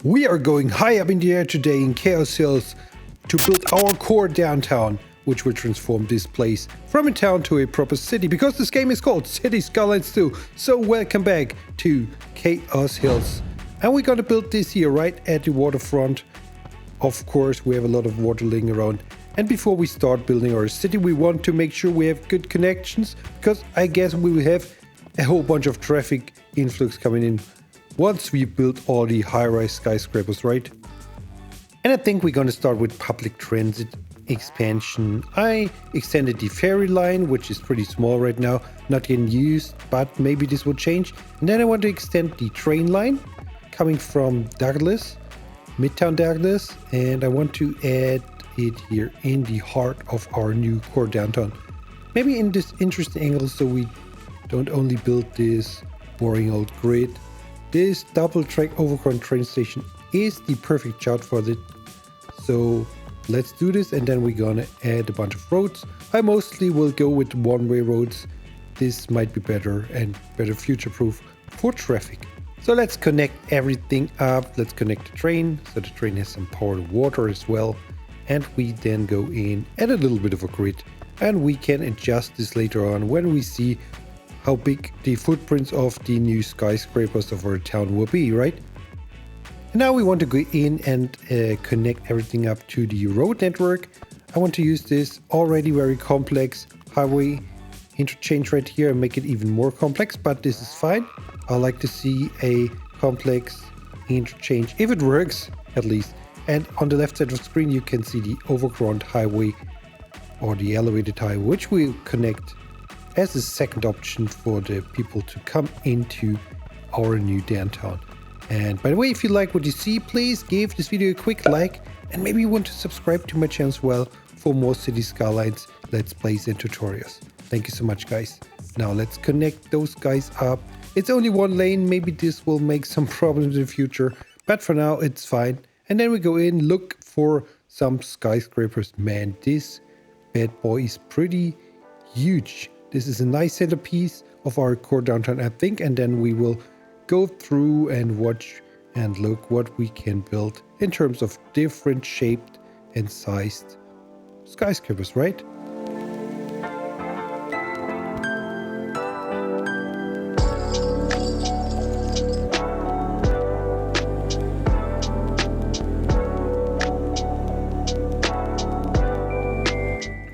We are going high up in the air today in Chaos Hills to build our core downtown, which will transform this place from a town to a proper city, because this game is called Cities Skylines 2. So welcome back to Chaos Hills. And we're gonna build this here right at the waterfront. Of course, we have a lot of water laying around. And before we start building our city, we want to make sure we have good connections, because I guess we will have a whole bunch of traffic influx coming in once we build all the high-rise skyscrapers, right? And I think we're gonna start with public transit expansion. I extended the ferry line, which is pretty small right now, not getting used, but maybe this will change. And then I want to extend the train line coming from Douglas, Midtown Douglas, and I want to add it here in the heart of our new core downtown. Maybe in this interesting angle, so we don't only build this boring old grid. This double track overground train station is the perfect shot for it. So let's do this, and then we're gonna add a bunch of roads. I mostly will go with one-way roads. This might be better and better future-proof for traffic. So let's connect everything up. Let's connect the train, so the train has some power to water as well. And we then go in, add a little bit of a grid, and we can adjust this later on when we see how big the footprints of the new skyscrapers of our town will be, right? And now we want to go in and connect everything up to the road network. I want to use this already very complex highway interchange right here and make it even more complex, but this is fine. I like to see a complex interchange, if it works at least. And on the left side of the screen you can see the overground highway or the elevated highway, which we'll connect as a second option for the people to come into our new downtown. And by the way, if you like what you see, please give this video a quick like, and maybe you want to subscribe to my channel as well for more Cities Skylines Let's Plays and tutorials. Thank you so much, guys. Now let's connect those guys up. It's only one lane, maybe this will make some problems in the future, but for now it's fine. And then we go in, look for some skyscrapers. Man, this bad boy is pretty huge. This is a nice centerpiece of our core downtown, I think, and then we will go through and watch and look what we can build in terms of different shaped and sized skyscrapers, right?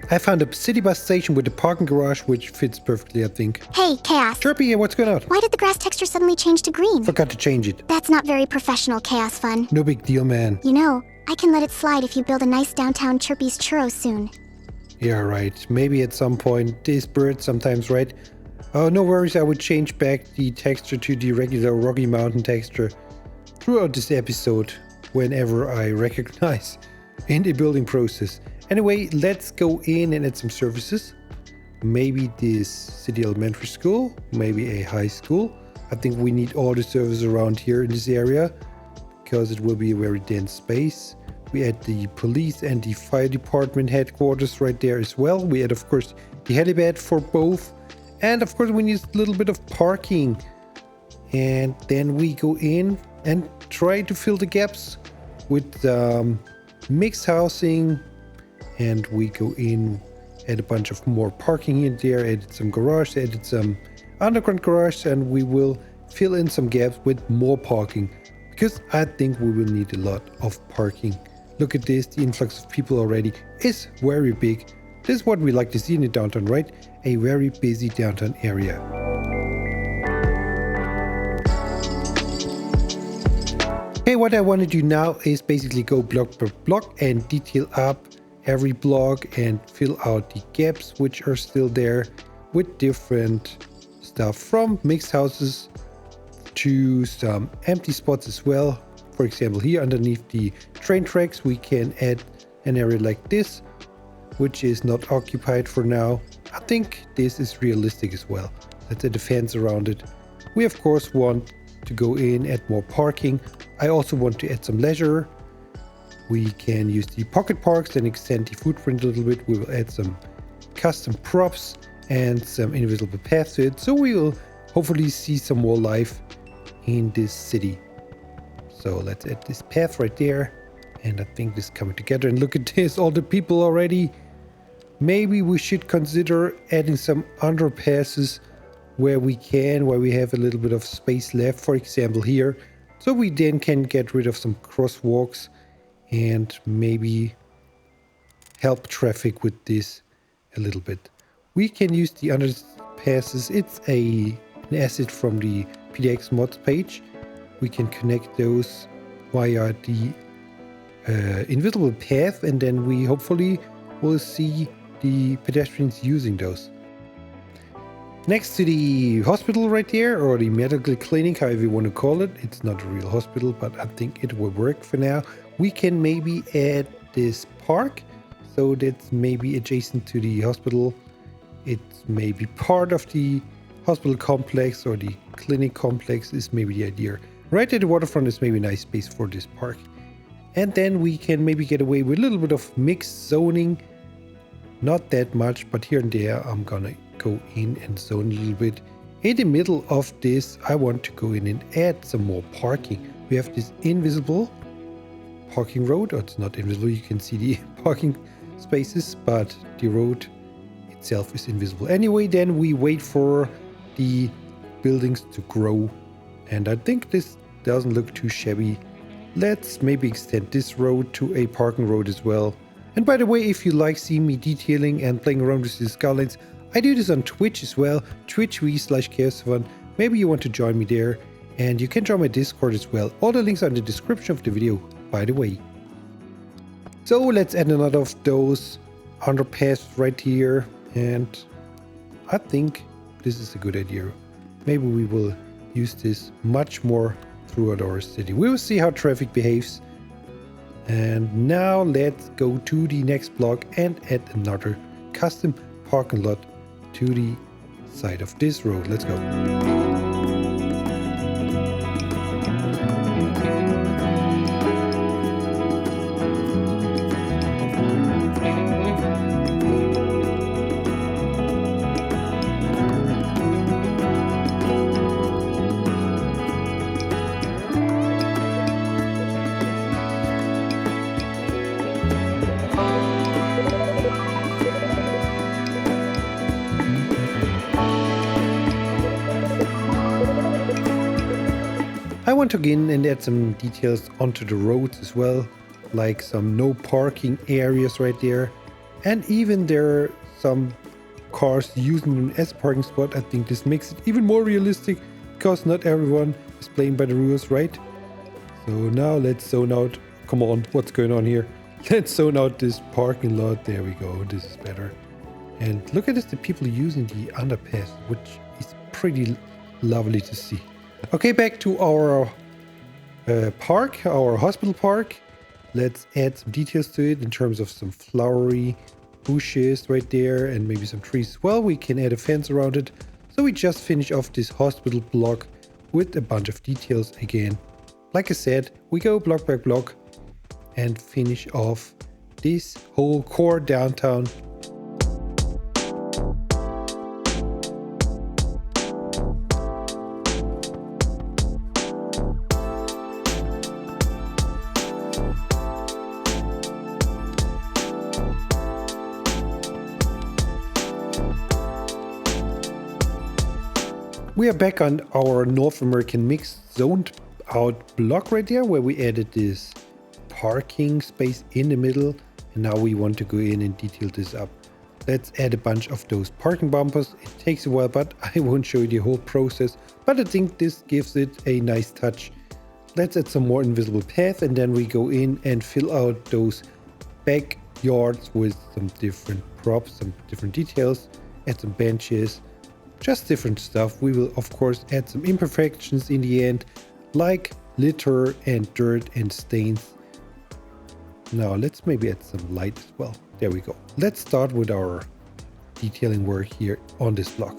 I found a city bus station with a parking garage, which fits perfectly, I think. Hey, Chaos. Chirpy here, what's going on? Why did the grass texture suddenly change to green? Forgot to change it. That's not very professional, Chaos Fun. No big deal, man. You know, I can let it slide if you build a nice downtown Chirpy's Churros soon. Yeah, right. Maybe at some point. This bird sometimes, right? Oh, no worries. I would change back the texture to the regular Rocky Mountain texture throughout this episode whenever I recognize in the building process. Anyway, let's go in and add some services. Maybe this city elementary school, maybe a high school. I think we need all the services around here in this area because it will be a very dense space. We add the police and the fire department headquarters right there as well. We add, of course, the helipad for both. And of course, we need a little bit of parking. And then we go in and try to fill the gaps with mixed housing. And we go in, add a bunch of more parking here and there, added some garage, added some underground garage, and we will fill in some gaps with more parking, because I think we will need a lot of parking. Look at this, the influx of people already is very big. This is what we like to see in the downtown, right? A very busy downtown area. Okay, what I want to do now is basically go block per block and detail up every block and fill out the gaps which are still there with different stuff, from mixed houses to some empty spots as well. For example, here underneath the train tracks we can add an area like this, which is not occupied for now. I think this is realistic as well. Let's add a fence around it. We of course want to go in, add more parking. I also want to add some leisure. We can use the pocket parks and extend the footprint a little bit. We will add some custom props and some invisible paths to it. So we will hopefully see some more life in this city. So let's add this path right there. And I think this is coming together. And look at this, all the people already. Maybe we should consider adding some underpasses where we can, where we have a little bit of space left, for example here. So we then can get rid of some crosswalks and maybe help traffic with this a little bit. We can use the underpasses. It's an asset from the PDX mods page. We can connect those via the invisible path, and then we hopefully will see the pedestrians using those. Next to the hospital right there, or the medical clinic, however you want to call it, it's not a real hospital, but I think it will work for now. We can maybe add this park, so that's maybe adjacent to the hospital. It's maybe part of the hospital complex, or the clinic complex is maybe the idea. Right at the waterfront is maybe a nice space for this park. And then we can maybe get away with a little bit of mixed zoning. Not that much, but here and there I'm gonna go in and zone a little bit. In the middle of this, I want to go in and add some more parking. We have this invisible parking road, or it's not invisible, you can see the parking spaces, but the road itself is invisible. Anyway, then we wait for the buildings to grow. And I think this doesn't look too shabby. Let's maybe extend this road to a parking road as well. And by the way, if you like seeing me detailing and playing around with Cities Skylines, I do this on Twitch as well, twitch.tv/chaos7. Maybe you want to join me there, and you can join my Discord as well. All the links are in the description of the video, by the way. So let's add another of those underpasses right here, and I think this is a good idea. Maybe we will use this much more throughout our city. We will see how traffic behaves. And now let's go to the next block and add another custom parking lot to the side of this road. Let's go. I want to go in and add some details onto the roads as well, like some no parking areas right there. And even there are some cars using it as a parking spot. I think this makes it even more realistic, because not everyone is playing by the rules, right? So now let's zone out. Come on, what's going on here? Let's zone out this parking lot. There we go, this is better. And look at this, the people using the underpass, which is pretty lovely to see. Okay, back to our park, our hospital park. Let's add some details to it in terms of some flowery bushes right there, and maybe some trees as well. We can add a fence around it. So we just finish off this hospital block with a bunch of details again. Like I said, we go block by block and finish off this whole core downtown. We are back on our North American mixed zoned out block right there, where we added this parking space in the middle, and now we want to go in and detail this up. Let's add a bunch of those parking bumpers. It takes a while, but I won't show you the whole process, but I think this gives it a nice touch. Let's add some more invisible path, and then we go in and fill out those backyards with some different props, some different details, add some benches, just different stuff. We will of course add some imperfections in the end, like litter and dirt and stains. Now let's maybe add some light as well. There we go. Let's start with our detailing work here on this block.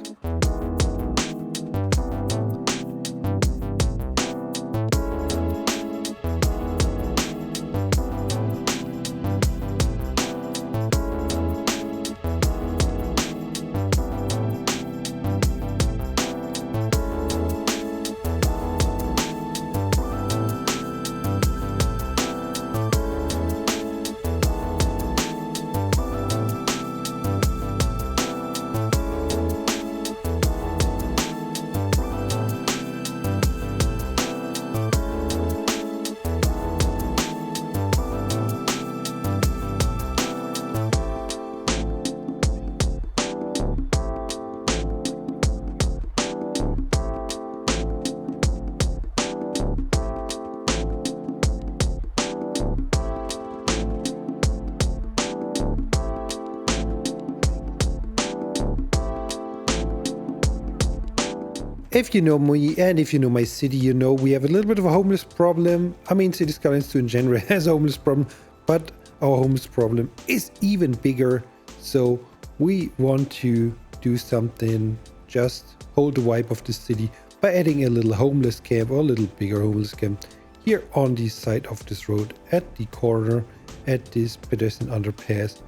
If you know me and if you know my city, you know we have a little bit of a homeless problem. I mean, Cities Skylines 2 in general has a homeless problem, but our homeless problem is even bigger. So we want to do something, just hold the vibe of the city by adding a little homeless camp or a little bigger homeless camp here on the side of this road at the corner at this pedestrian underpass.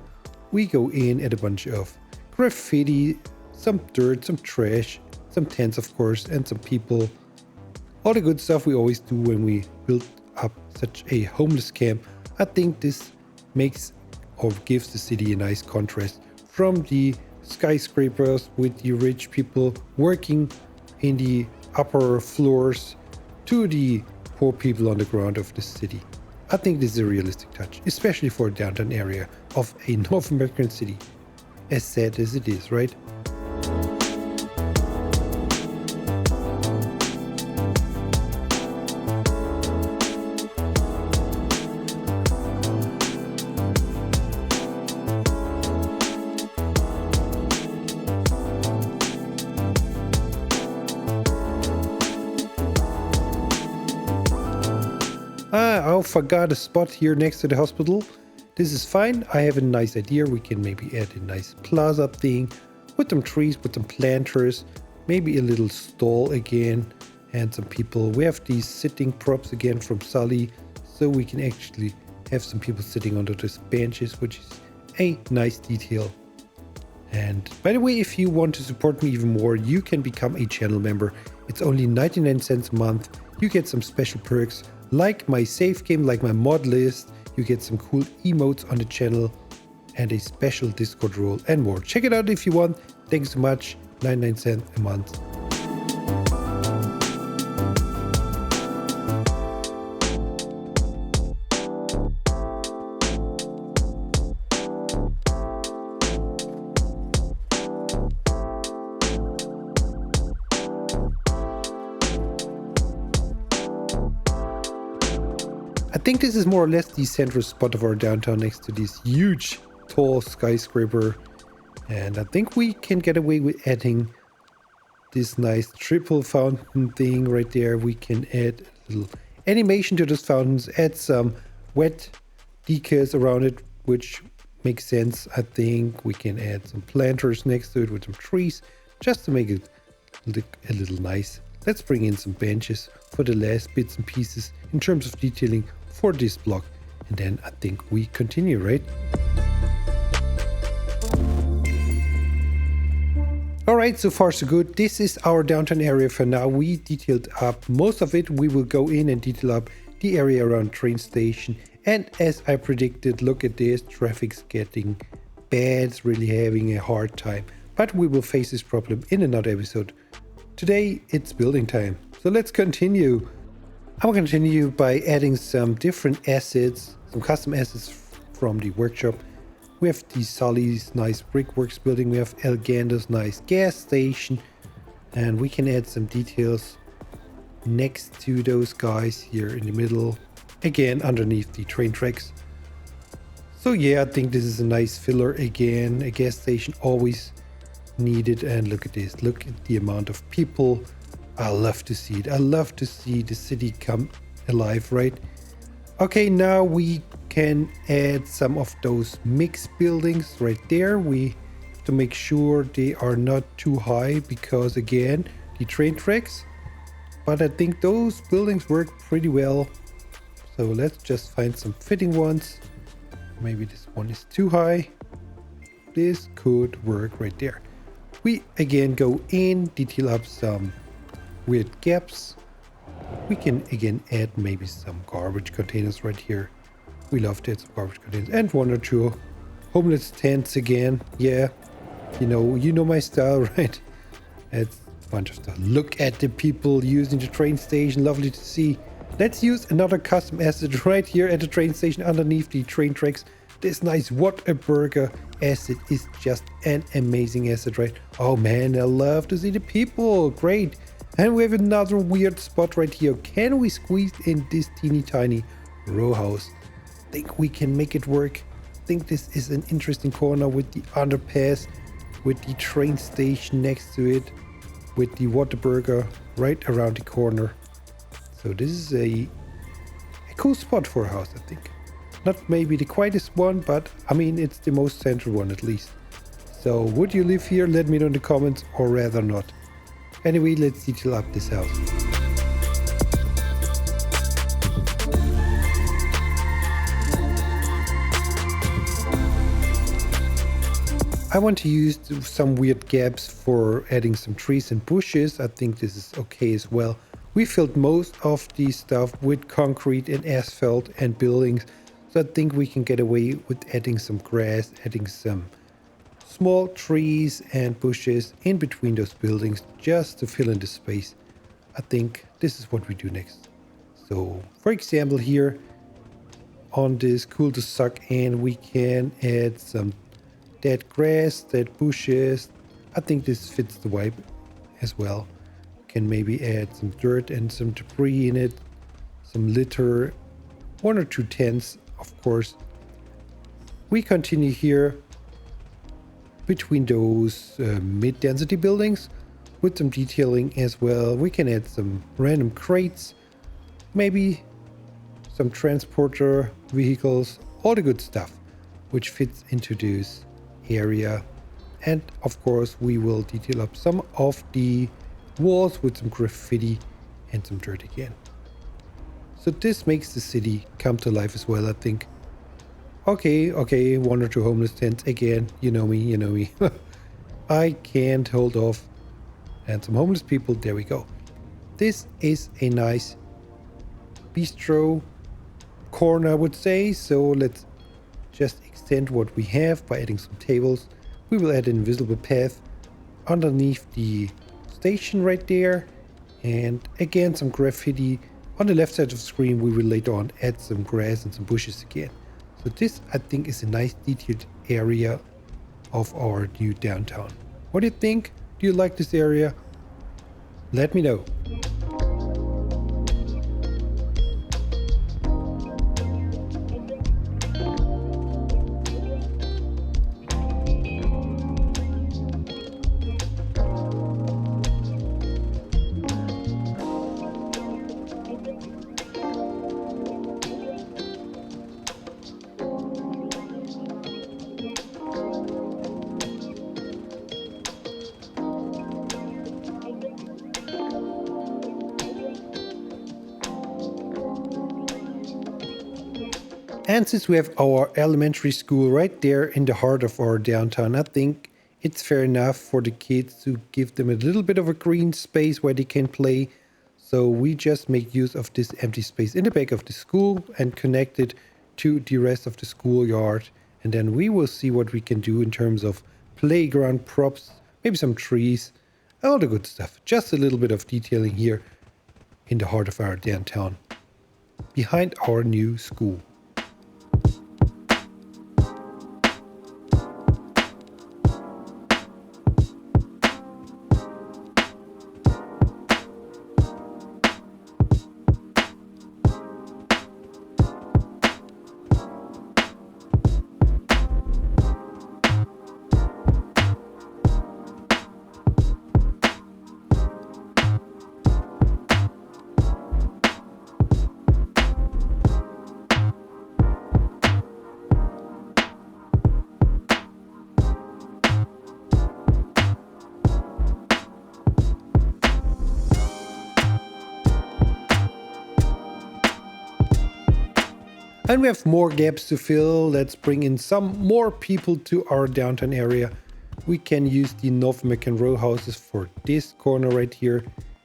We go in at a bunch of graffiti, some dirt, some trash, some tents of course, and some people. All the good stuff we always do when we build up such a homeless camp. I think this makes or gives the city a nice contrast from the skyscrapers with the rich people working in the upper floors to the poor people on the ground of the city. I think this is a realistic touch, especially for a downtown area of a North American city, as sad as it is, right? I forgot a spot here next to the hospital. This is fine. I have a nice idea. We can maybe add a nice plaza thing with some trees, with some planters, maybe a little stall again, and some people. We have these sitting props again from Sully, so we can actually have some people sitting under these benches, which is a nice detail. And by the way, if you want to support me even more, you can become a channel member. It's only 99 cents a month. You get some special perks like my save game, like my mod list. You get some cool emotes on the channel and a special Discord role and more. Check it out if you want. Thanks so much. 99 cents a month. I think this is more or less the central spot of our downtown next to this huge tall skyscraper, and I think we can get away with adding this nice triple fountain thing right there. We can add a little animation to those fountains, add some wet decals around it, which makes sense. I think we can add some planters next to it with some trees just to make it look a little nice. Let's bring in some benches for the last bits and pieces in terms of detailing for this block, and then I think we continue, right? Alright, so far so good. This is our downtown area for now. We detailed up most of it. We will go in and detail up the area around train station, and as I predicted, look at this, traffic's getting bad, it's really having a hard time, but we will face this problem in another episode. Today it's building time, so let's continue. I will continue by adding some different assets, some custom assets from the workshop. We have the Sully's nice brickworks building, we have El Gando's nice gas station, and we can add some details next to those guys here in the middle, again underneath the train tracks. So yeah, I think this is a nice filler again, a gas station always needed. And look at this, look at the amount of people. I love to see it. I love to see the city come alive, right? Okay, now we can add some of those mixed buildings right there. We have to make sure they are not too high because again, the train tracks. But I think those buildings work pretty well. So let's just find some fitting ones. Maybe this one is too high. This could work right there. We again go in, detail up some weird gaps. We can again add maybe some garbage containers right here. We love to add some garbage containers and one or two homeless tents again. Yeah, you know my style, right? It's a bunch of stuff. Look at the people using the train station. Lovely to see. Let's use another custom asset right here at the train station underneath the train tracks. This nice What a Burger asset is just an amazing asset, right? Oh man, I love to see the people. Great. And we have another weird spot right here. Can we squeeze in this teeny tiny row house? Think we can make it work. Think this is an interesting corner with the underpass, with the train station next to it. with the Waterburger right around the corner. So this is a cool spot for a house, I think. Not maybe the quietest one, but I mean, it's the most central one at least. So would you live here? Let me know in the comments, or rather not. Anyway, let's detail up this house. I want to use some weird gaps for adding some trees and bushes. I think this is okay as well. We filled most of the stuff with concrete and asphalt and buildings, so I think we can get away with adding some grass, adding some small trees and bushes in between those buildings just to fill in the space. I think this is what we do next. So for example, here on this cool to suck in, we can add some dead grass, dead bushes. I think this fits the vibe as well. Can maybe add some dirt and some debris in it, some litter, 1 or 2 tents, of course. We continue here between those mid-density buildings with some detailing as well. We can add some random crates, maybe some transporter vehicles, all the good stuff which fits into this area. And of course we will detail up some of the walls with some graffiti and some dirt again. So this makes the city come to life as well, I think. Okay, 1 or 2 homeless tents again. You know me. I can't hold off. And some homeless people, there we go. This is a nice bistro corner, I would say. So let's just extend what we have by adding some tables. We will add an invisible path underneath the station right there. And again, some graffiti. On the left side of the screen, we will later on add some grass and some bushes again. So this, I think, is a nice detailed area of our new downtown. What do you think? Do you like this area? Let me know. And since we have our elementary school right there in the heart of our downtown, I think it's fair enough for the kids to give them a little bit of a green space where they can play. So we just make use of this empty space in the back of the school and connect it to the rest of the schoolyard. And then we will see what we can do in terms of playground props, maybe some trees, all the good stuff. Just a little bit of detailing here in the heart of our downtown, behind our new school. And we have more gaps to fill. Let's bring in some more people to our downtown area. We can use the North American row houses for this corner right here.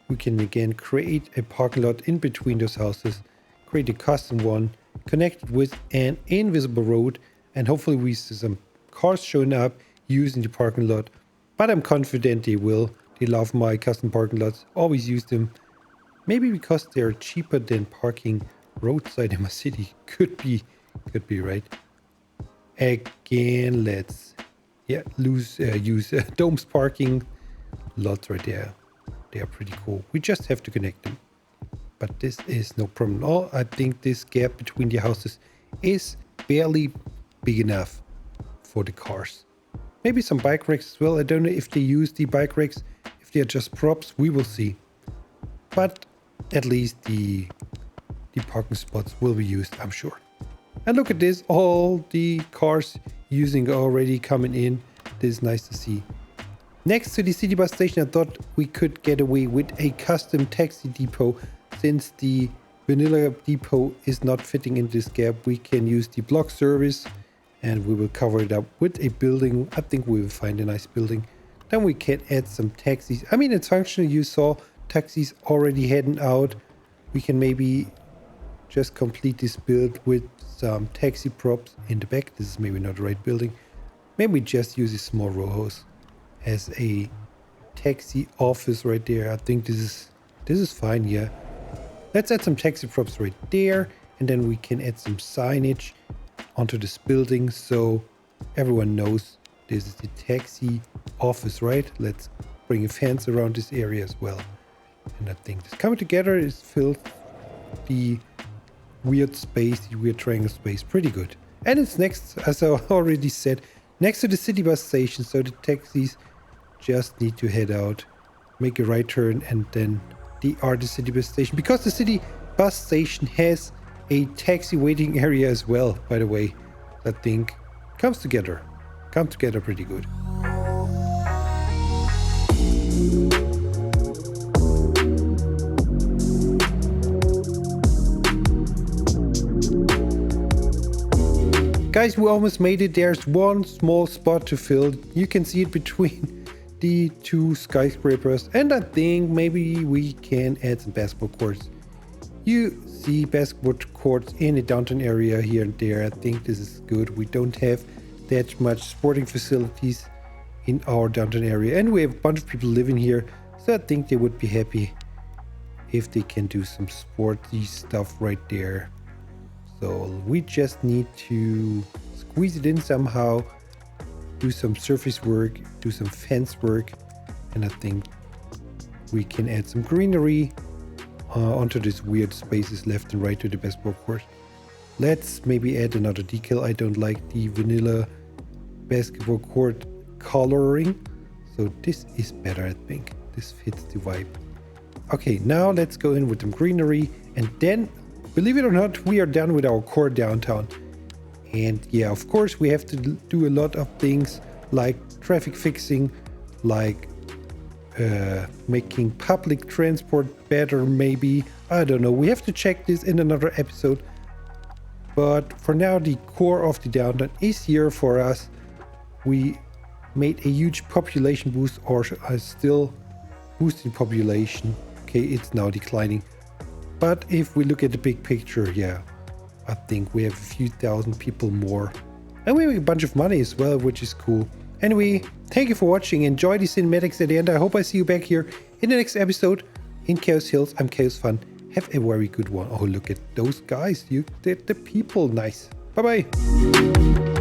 We can again create a parking lot in between those houses, create a custom one, connect it with an invisible road, and hopefully we see some cars showing up using the parking lot. But I'm confident they will. They love my custom parking lots, always use them. Maybe because they're cheaper than parking roadside in my city. Could be right. Again, let's use Dome's parking lots right there. They are pretty cool. We just have to connect them, but this is no problem at all. I think this gap between the houses is barely big enough for the cars. Maybe some bike racks as well. I don't know if they use the bike racks, if they're just props, we will see. But at least the parking spots will be used, I'm sure. And look at this, all the cars using already coming in. This is nice to see. Next to the city bus station, I thought we could get away with a custom taxi depot. Since the vanilla depot is not fitting in this gap, we can use the block service and we will cover it up with a building. I think we will find a nice building. Then we can add some taxis. I mean, it's functional. You saw taxis already heading out. We can maybe just complete this build with some taxi props in the back. This is maybe not the right building. Maybe just use a small row house as a taxi office right there. I think this is fine. Yeah, let's add some taxi props right there, and then we can add some signage onto this building so everyone knows this is the taxi office, right? Let's bring a fence around this area as well. And I think this coming together is filled the weird space, the weird triangle space, pretty good. And it's next, as I already said, next to the city bus station, so the taxis just need to head out, make a right turn, and then they are the city bus station. Because the city bus station has a taxi waiting area as well, by the way. I think comes together pretty good. Guys, we almost made it. There's one small spot to fill. You can see it between the two skyscrapers, and I think maybe we can add some basketball courts. You see basketball courts in the downtown area here and there. I think this is good. We don't have that much sporting facilities in our downtown area, and we have a bunch of people living here, so I think they would be happy if they can do some sporty stuff right there. So we just need to squeeze it in somehow, do some surface work, do some fence work, and I think we can add some greenery onto these weird spaces left and right to the basketball court. Let's maybe add another decal. I don't like the vanilla basketball court coloring, so this is better. I think this fits the vibe. Okay, now let's go in with some greenery, and then, believe it or not, we are done with our core downtown. And yeah, of course, we have to do a lot of things like traffic fixing, like making public transport better, maybe. I don't know. We have to check this in another episode. But for now, the core of the downtown is here for us. We made a huge population boost, or are still boosting population. Okay, it's now declining. But if we look at the big picture, yeah, I think we have a few thousand people more. And we make a bunch of money as well, which is cool. Anyway, thank you for watching. Enjoy the cinematics at the end. I hope I see you back here in the next episode in Chaos Hills. I'm Chaos Fun. Have a very good one. Oh, look at those guys. The people. Nice. Bye-bye.